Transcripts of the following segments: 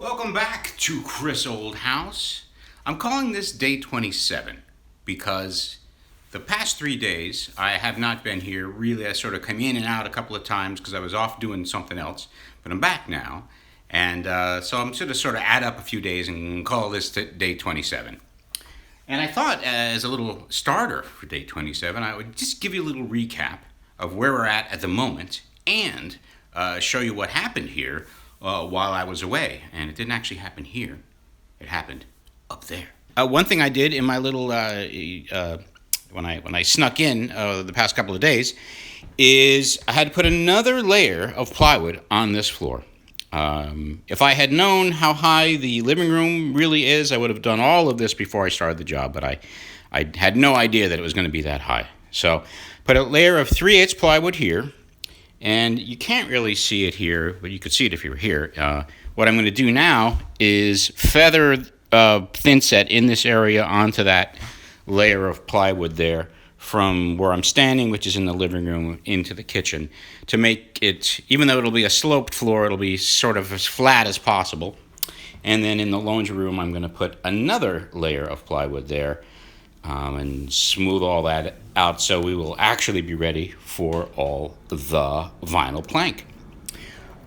Welcome back to Chris Old House. I'm calling this day 27 because the past 3 days I have not been here. Really, I sort of come in and out a couple of times because I was off doing something else, but I'm back now. And so I'm going to sort of add up a few days and call this day 27. And I thought as a little starter for day 27, I would just give you a little recap of where we're at the moment and show you what happened here while I was away. And it didn't actually happen here. It happened up there. One thing I did in my little, when I snuck in the past couple of days, is I had to put another layer of plywood on this floor. If I had known how high the living room really is, I would have done all of this before I started the job, but I had no idea that it was going to be that high. So put a layer of 3/8 plywood here, and you can't really see it here, but you could see it if you were here. What I'm going to do now is feather thin set in this area onto that layer of plywood there from where I'm standing, which is in the living room, into the kitchen, to make it, even though it'll be a sloped floor, it'll be sort of as flat as possible. And then in the laundry room, I'm going to put another layer of plywood there and smooth all that out so we will actually be ready for all the vinyl plank.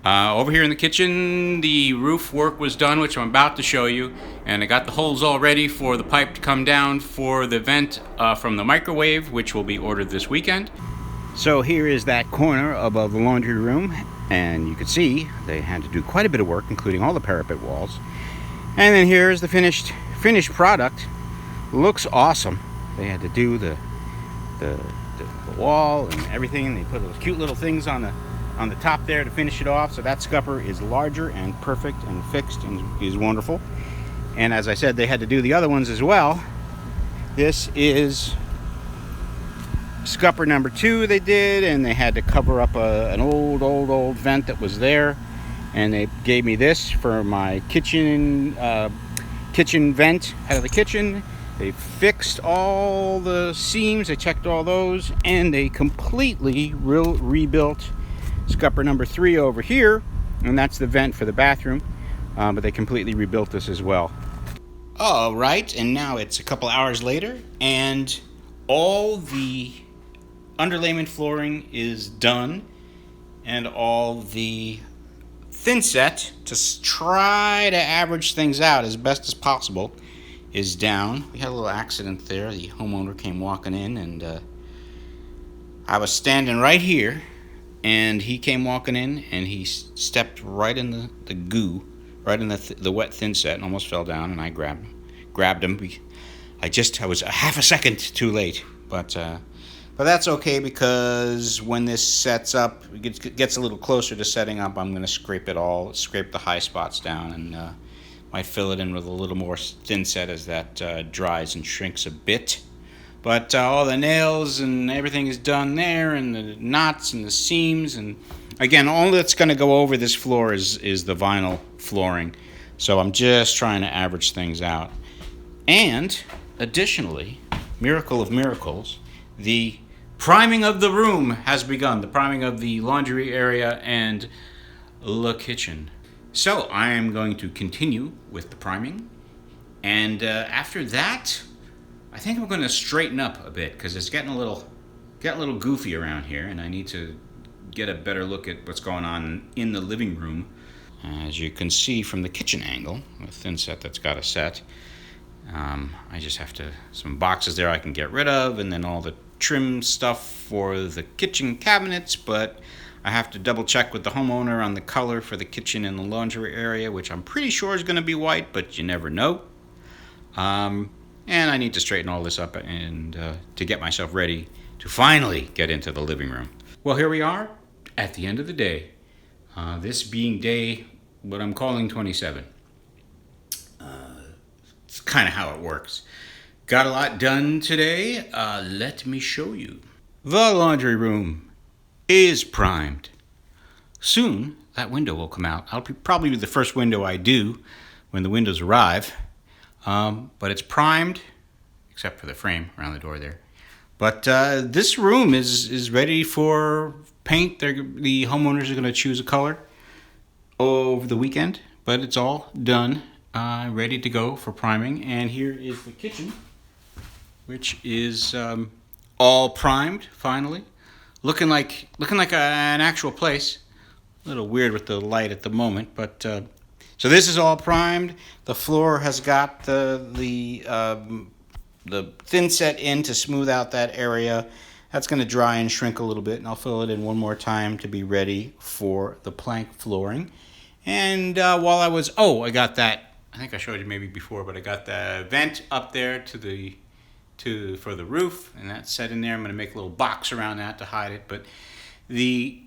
Over here in the kitchen, the roof work was done, which I'm about to show you, and I got the holes all ready for the pipe to come down for the vent from the microwave, which will be ordered this weekend. So here is that corner above the laundry room, and you can see they had to do quite a bit of work, including all the parapet walls. And then here's the finished product. Looks awesome. They had to do the wall and everything, and they put those cute little things on the top there to finish it off. So that scupper is larger and perfect and fixed and is wonderful. And as I said, they had to do the other ones as well. This is scupper number 2 they did, and they had to cover up an old vent that was there. And they gave me this for my kitchen vent out of the kitchen. They fixed all the seams, they checked all those, and they completely rebuilt scupper number 3 over here, and that's the vent for the bathroom, but they completely rebuilt this as well. All right, and now it's a couple hours later, and all the underlayment flooring is done, and all the thin set to try to average things out as best as possible is down. We had a little accident there. The homeowner came walking in, and I was standing right here, and he came walking in, and he stepped right in the goo, right in the wet thin set, and almost fell down, and I grabbed him. I was a half a second too late, but that's okay, because when this sets up, it gets a little closer to setting up, I'm going to scrape the high spots down, and might fill it in with a little more thin set as that dries and shrinks a bit. But all the nails and everything is done there, and the knots and the seams, and again, all that's going to go over this floor is the vinyl flooring. So I'm just trying to average things out. And additionally, miracle of miracles, the priming of the room has begun. The priming of the laundry area and the kitchen. So I am going to continue with the priming, and after that, I think I'm going to straighten up a bit, because it's getting a little goofy around here, and I need to get a better look at what's going on in the living room. As you can see from the kitchen angle, a thin set that's got a set. I just have some boxes there I can get rid of, and then all the trim stuff for the kitchen cabinets, but I have to double check with the homeowner on the color for the kitchen and the laundry area, which I'm pretty sure is going to be white, but you never know. And I need to straighten all this up and to get myself ready to finally get into the living room. Well, here we are at the end of the day. This being day, what I'm calling 27. It's kind of how it works. Got a lot done today. Let me show you. The laundry room is primed. Soon, that window will come out. I'll probably be the first window I do when the windows arrive. But it's primed, except for the frame around the door there. But this room is ready for paint. The homeowners are going to choose a color over the weekend. but it's all done, ready to go for priming. And here is the kitchen, which is all primed finally, looking like an actual place. A little weird with the light at the moment, but so this is all primed. The floor has got the thin set in to smooth out that area. That's going to dry and shrink a little bit, and I'll fill it in one more time to be ready for the plank flooring. And while I was, I got that. I think I showed you maybe before, but I got the vent up there for the roof, and that's set in there. I'm going to make a little box around that to hide it. But the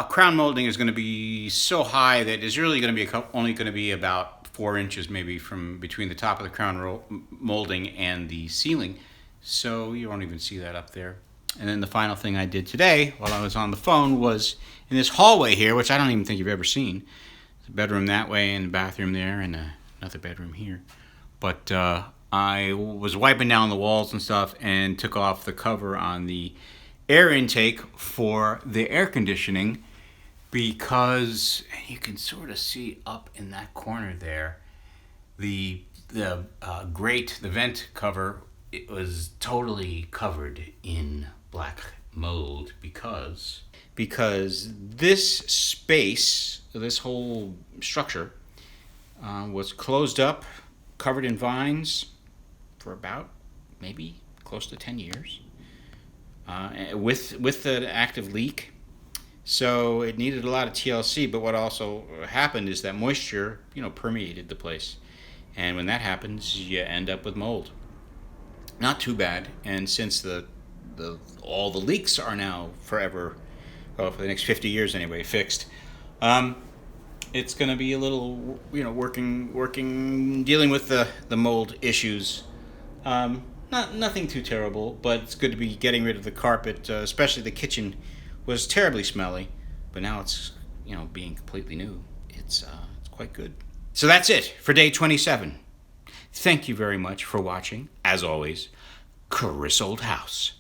crown molding is going to be so high that it's really going to be only going to be about 4 inches maybe from between the top of the crown molding and the ceiling. So you won't even see that up there. And then the final thing I did today while I was on the phone was in this hallway here, which I don't even think you've ever seen. There's a bedroom that way and a bathroom there and another bedroom here. But I was wiping down the walls and stuff and took off the cover on the air intake for the air conditioning, because you can sort of see up in that corner there the grate, the vent cover, it was totally covered in black mold because this space, this whole structure, was closed up, covered in vines for about maybe close to 10 years, with the active leak. So it needed a lot of TLC, but what also happened is that moisture, permeated the place. And when that happens, you end up with mold. Not too bad, and since all the leaks are now forever, well, for the next 50 years anyway, fixed, it's going to be a little, dealing with the mold issues. Nothing too terrible, but it's good to be getting rid of the carpet, especially the kitchen was terribly smelly, but now it's, being completely new. It's quite good. So that's it for day 27. Thank you very much for watching. As always, Chris Old House.